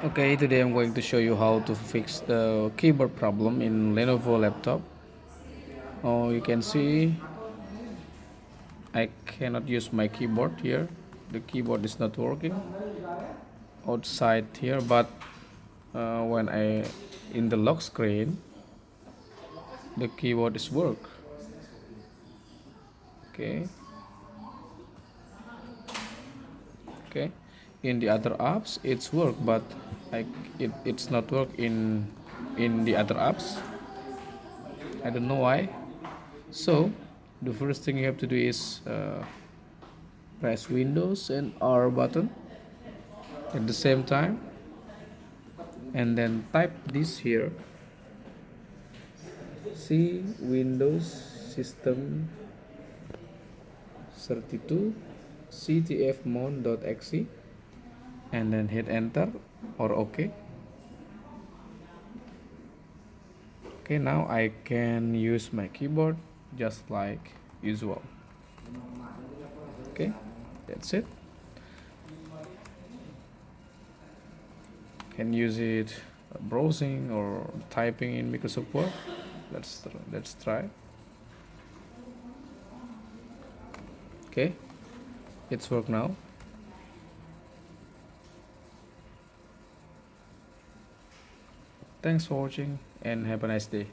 Okay, today I'm going to show you how to fix the keyboard problem in Lenovo laptop. Oh, you can see I cannot use my keyboard here. The keyboard is not working outside here, but when I in the lock screen, the keyboard is work. Okay, okay. In the other apps, it's work, but it's not work in the other apps. I don't know why. So the first thing you have to do is press Windows and R button at the same time, and then type this here: C Windows System 32 ctfmon.exe, and then hit enter or OK. Okay, now I can use my keyboard just like usual. Okay, that's it. Can use it browsing or typing in Microsoft Word. Let's try. Okay, it's work now. Thanks for watching and have a nice day.